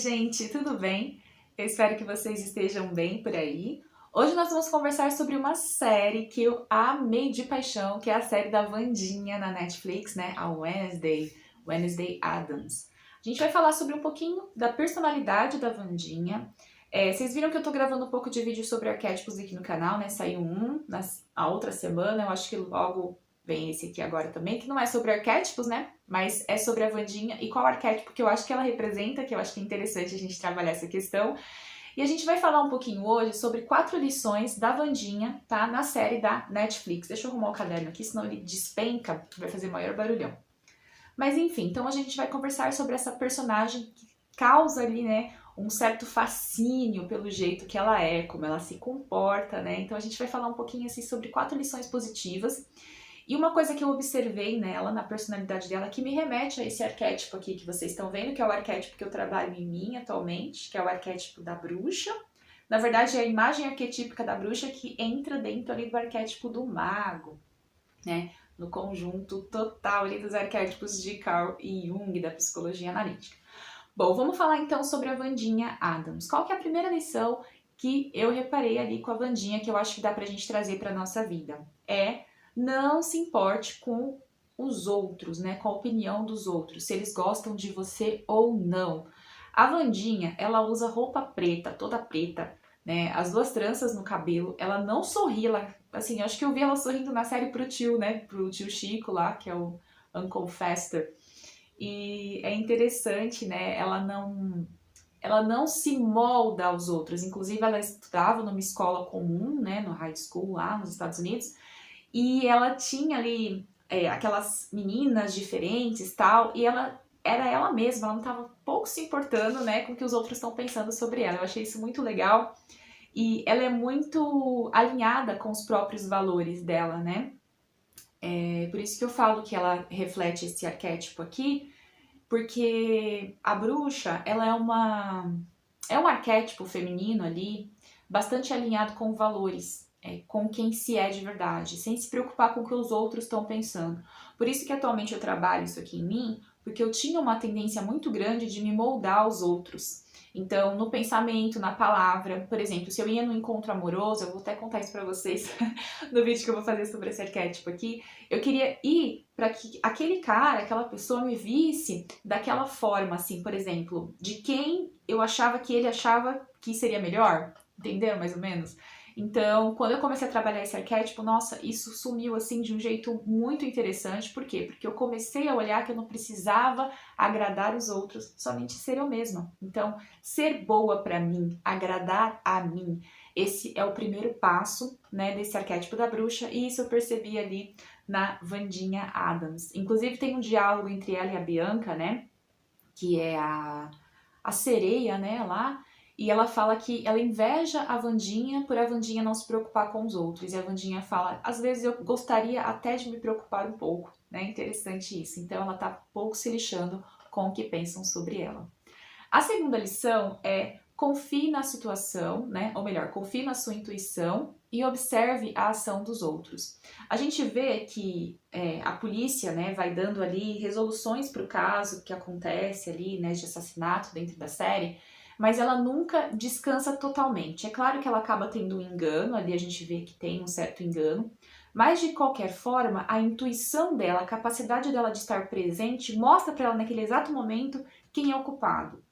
gente, tudo bem? Eu espero que vocês estejam bem por aí. Hoje nós vamos conversar sobre uma série que eu amei de paixão, que é a série da Wandinha na Netflix, né? A Wednesday Addams. A gente vai falar sobre um pouquinho da personalidade da Wandinha. Vocês viram que eu tô gravando um pouco de vídeo sobre arquétipos aqui no canal, né? Saiu a outra semana, eu acho que logo vem esse aqui agora também, que não é sobre arquétipos, né? Mas é sobre a Wandinha e qual arquétipo que eu acho que ela representa, que eu acho que é interessante a gente trabalhar essa questão. E a gente vai falar um pouquinho hoje sobre 4 lições da Wandinha, tá? Na série da Netflix. Deixa eu arrumar o caderno aqui, senão ele despenca, vai fazer maior barulhão. Mas enfim, então a gente vai conversar sobre essa personagem que causa ali, né, um certo fascínio pelo jeito que ela é, como ela se comporta, né? Então a gente vai falar um pouquinho assim sobre 4 lições positivas. E uma coisa que eu observei nela, na personalidade dela, que me remete a esse arquétipo aqui que vocês estão vendo, que é o arquétipo que eu trabalho em mim atualmente, que é o arquétipo da bruxa. Na verdade, é a imagem arquetípica da bruxa que entra dentro ali do arquétipo do mago, né? No conjunto total ali dos arquétipos de Carl e Jung, da psicologia analítica. Bom, vamos falar então sobre a Wandinha Addams. Qual que é a primeira lição que eu reparei ali com a Wandinha, que eu acho que dá pra gente trazer pra nossa vida? Não se importe com os outros, né? Com a opinião dos outros, se eles gostam de você ou não. A Wandinha, ela usa roupa preta, toda preta, né? As 2 tranças no cabelo, ela não sorri, ela, assim, acho que eu vi ela sorrindo na série pro tio, né? Pro tio Chico lá, que é o Uncle Fester. E é interessante, né? Ela não se molda aos outros. Inclusive, ela estudava numa escola comum, né? No high school lá nos Estados Unidos. E ela tinha ali aquelas meninas diferentes tal, e ela era ela mesma, ela não estava pouco se importando, né, com o que os outros estão pensando sobre ela. Eu achei isso muito legal e ela é muito alinhada com os próprios valores dela, né? Por isso que eu falo que ela reflete esse arquétipo aqui, porque a bruxa, ela é um arquétipo feminino ali, bastante alinhado com valores, com quem se é de verdade, sem se preocupar com o que os outros estão pensando. Por isso que atualmente eu trabalho isso aqui em mim, porque eu tinha uma tendência muito grande de me moldar aos outros. Então, no pensamento, na palavra, por exemplo, se eu ia num encontro amoroso, eu vou até contar isso pra vocês no vídeo que eu vou fazer sobre esse arquétipo aqui, eu queria ir para que aquele cara, aquela pessoa me visse daquela forma, assim, por exemplo, de quem eu achava que ele achava que seria melhor, entenderam mais ou menos? Então, quando eu comecei a trabalhar esse arquétipo, nossa, isso sumiu assim de um jeito muito interessante. Por quê? Porque eu comecei a olhar que eu não precisava agradar os outros, somente ser eu mesma. Então, ser boa para mim, agradar a mim, esse é o primeiro passo, né, desse arquétipo da bruxa, e isso eu percebi ali na Wandinha Addams. Inclusive tem um diálogo entre ela e a Bianca, né, que é a sereia, né, lá, e ela fala que ela inveja a Wandinha por a Wandinha não se preocupar com os outros. E a Wandinha fala, às vezes eu gostaria até de me preocupar um pouco, né? Interessante isso. Então ela tá pouco se lixando com o que pensam sobre ela. A segunda lição é confie na situação, né? Ou melhor, confie na sua intuição e observe a ação dos outros. A gente vê que a polícia, né, vai dando ali resoluções para o caso que acontece ali, né, de assassinato dentro da série, mas ela nunca descansa totalmente. É claro que ela acaba tendo um engano, ali a gente vê que tem um certo engano, mas de qualquer forma, a intuição dela, a capacidade dela de estar presente, mostra para ela naquele exato momento quem é o culpado.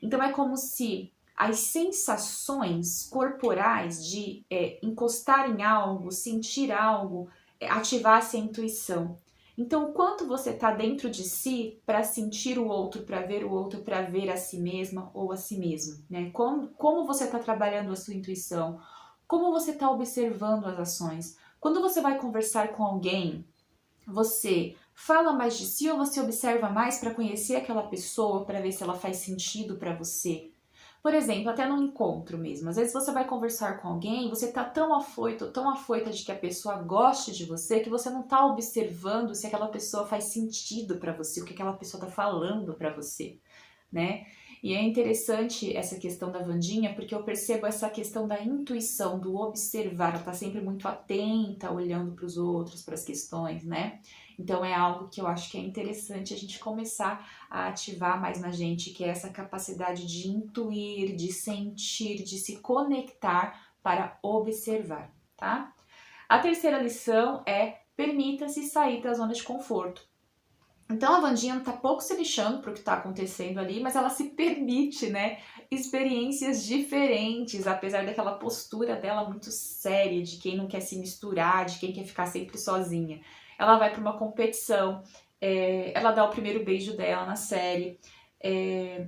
Então é como se as sensações corporais de encostar em algo, sentir algo, ativasse a intuição. Então, o quanto você está dentro de si para sentir o outro, para ver o outro, para ver a si mesma ou a si mesmo, né? Como você está trabalhando a sua intuição? Como você está observando as ações? Quando você vai conversar com alguém, você fala mais de si ou você observa mais para conhecer aquela pessoa, para ver se ela faz sentido para você? Por exemplo, até num encontro mesmo. Às vezes você vai conversar com alguém, você tá tão afoito, tão afoita de que a pessoa goste de você, que você não tá observando se aquela pessoa faz sentido para você, o que aquela pessoa tá falando para você, né? E é interessante essa questão da Wandinha, porque eu percebo essa questão da intuição, do observar, ela tá sempre muito atenta, olhando para os outros, para as questões, né? Então é algo que eu acho que é interessante a gente começar a ativar mais na gente, que é essa capacidade de intuir, de sentir, de se conectar para observar, tá? A terceira lição é: permita-se sair da zona de conforto. Então a Wandinha não tá pouco se lixando pro que tá acontecendo ali, mas ela se permite, né, experiências diferentes, apesar daquela postura dela muito séria, de quem não quer se misturar, de quem quer ficar sempre sozinha. Ela vai pra uma competição, ela dá o primeiro beijo dela na série,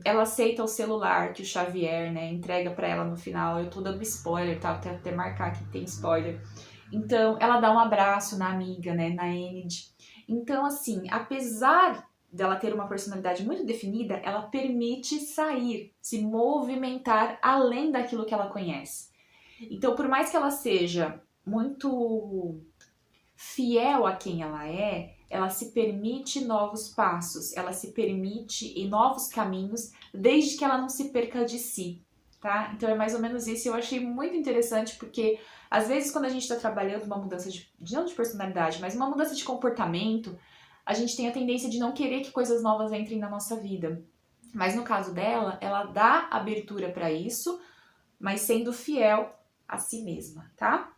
ela aceita o celular que o Xavier, né, entrega pra ela no final. Eu tô dando spoiler, tá? Vou até marcar que tem spoiler. Então, ela dá um abraço na amiga, né, na Enid. Então, assim, apesar dela ter uma personalidade muito definida, ela permite sair, se movimentar além daquilo que ela conhece. Então, por mais que ela seja muito fiel a quem ela se permite novos passos, ela se permite em novos caminhos, desde que ela não se perca de si, tá? Então é mais ou menos isso. Eu achei muito interessante porque às vezes quando a gente está trabalhando uma mudança não de personalidade, mas uma mudança de comportamento, a gente tem a tendência de não querer que coisas novas entrem na nossa vida. Mas no caso dela, ela dá abertura para isso, mas sendo fiel a si mesma, tá?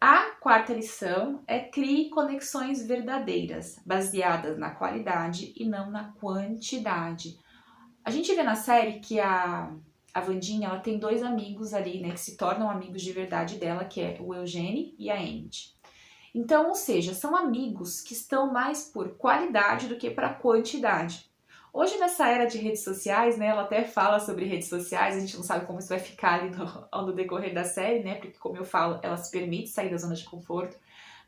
A quarta lição é: crie conexões verdadeiras, baseadas na qualidade e não na quantidade. A gente vê na série que a Wandinha, ela tem dois amigos ali, né, que se tornam amigos de verdade dela, que é o Eugênio e a Enid. Então, ou seja, são amigos que estão mais por qualidade do que para quantidade. Hoje, nessa era de redes sociais, né, ela até fala sobre redes sociais, a gente não sabe como isso vai ficar ali no decorrer da série, né, porque, como eu falo, ela se permite sair da zona de conforto.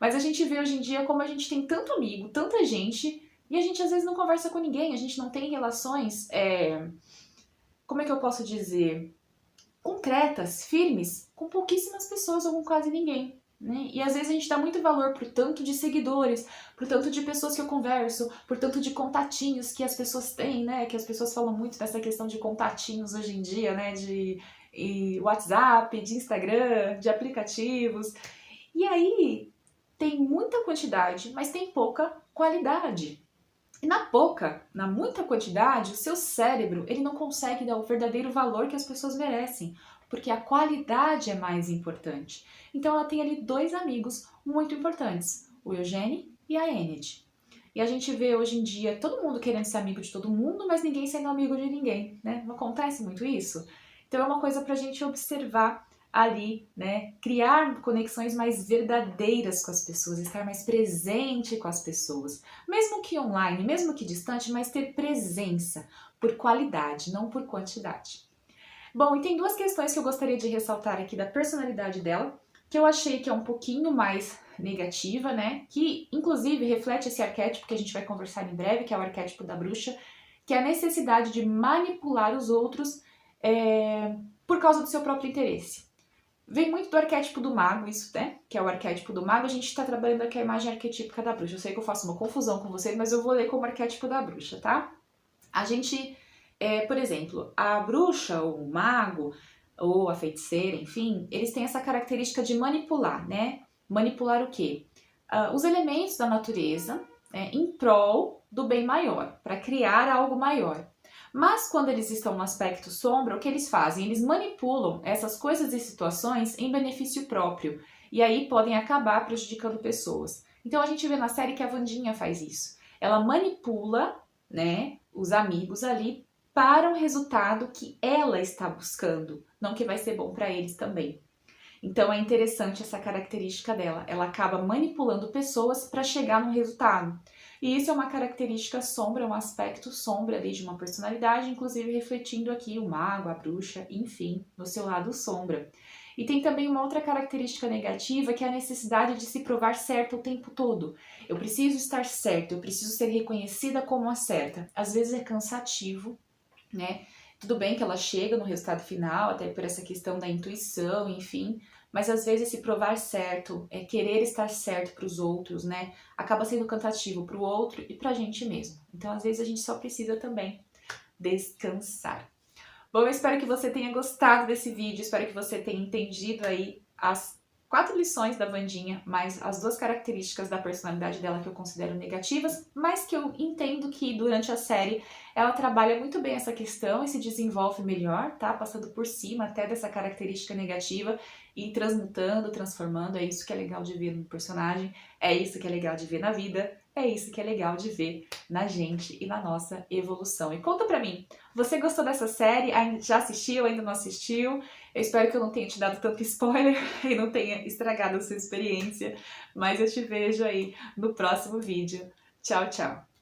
Mas a gente vê hoje em dia como a gente tem tanto amigo, tanta gente, e a gente às vezes não conversa com ninguém, a gente não tem relações, como é que eu posso dizer, concretas, firmes, com pouquíssimas pessoas ou com quase ninguém. Né? E às vezes a gente dá muito valor pro tanto de seguidores, pro tanto de pessoas que eu converso, por tanto de contatinhos que as pessoas têm, né? Que as pessoas falam muito dessa questão de contatinhos hoje em dia, né? De WhatsApp, de Instagram, de aplicativos. E aí tem muita quantidade, mas tem pouca qualidade. E na muita quantidade, o seu cérebro ele não consegue dar o verdadeiro valor que as pessoas merecem, porque a qualidade é mais importante. Então ela tem ali dois amigos muito importantes, o Eugênio e a Enid. E a gente vê hoje em dia todo mundo querendo ser amigo de todo mundo, mas ninguém sendo amigo de ninguém, né? Não acontece muito isso? Então é uma coisa pra gente observar ali, né? Criar conexões mais verdadeiras com as pessoas, estar mais presente com as pessoas. Mesmo que online, mesmo que distante, mas ter presença por qualidade, não por quantidade. Bom, e tem duas questões que eu gostaria de ressaltar aqui da personalidade dela, que eu achei que é um pouquinho mais negativa, né? Que inclusive reflete esse arquétipo que a gente vai conversar em breve, que é o arquétipo da bruxa, que é a necessidade de manipular os outros por causa do seu próprio interesse. Vem muito do arquétipo do mago, isso, né? Que é o arquétipo do mago. A gente tá trabalhando aqui a imagem arquetípica da bruxa. Eu sei que eu faço uma confusão com vocês, mas eu vou ler como arquétipo da bruxa, tá? A gente, por exemplo, a bruxa, ou o mago, ou a feiticeira, enfim, eles têm essa característica de manipular, né? Manipular o quê? Os elementos da natureza, né, em prol do bem maior, para criar algo maior. Mas quando eles estão no aspecto sombra, o que eles fazem? Eles manipulam essas coisas e situações em benefício próprio. E aí podem acabar prejudicando pessoas. Então a gente vê na série que a Wandinha faz isso. Ela manipula, né, os amigos ali para o resultado que ela está buscando, não que vai ser bom para eles também. Então é interessante essa característica dela. Ela acaba manipulando pessoas para chegar num resultado. E isso é uma característica sombra, um aspecto sombra ali de uma personalidade, inclusive refletindo aqui o mago, a bruxa, enfim, no seu lado sombra. E tem também uma outra característica negativa, que é a necessidade de se provar certa o tempo todo. Eu preciso estar certa, eu preciso ser reconhecida como a certa. Às vezes é cansativo, né? Tudo bem que ela chega no resultado final, até por essa questão da intuição, enfim, mas às vezes se provar certo, querer estar certo para os outros, né, acaba sendo cansativo para o outro e para a gente mesmo. Então, às vezes a gente só precisa também descansar. Bom, eu espero que você tenha gostado desse vídeo, espero que você tenha entendido aí as 4 lições da Wandinha, mais as 2 características da personalidade dela que eu considero negativas, mas que eu entendo que durante a série ela trabalha muito bem essa questão e se desenvolve melhor, tá? Passando por cima até dessa característica negativa e transmutando, transformando. É isso que é legal de ver no personagem, é isso que é legal de ver na vida, é isso que é legal de ver na gente e na nossa evolução. E conta pra mim, você gostou dessa série? Já assistiu? Ainda não assistiu? Eu espero que eu não tenha te dado tanto spoiler e não tenha estragado a sua experiência, mas eu te vejo aí no próximo vídeo. Tchau, tchau!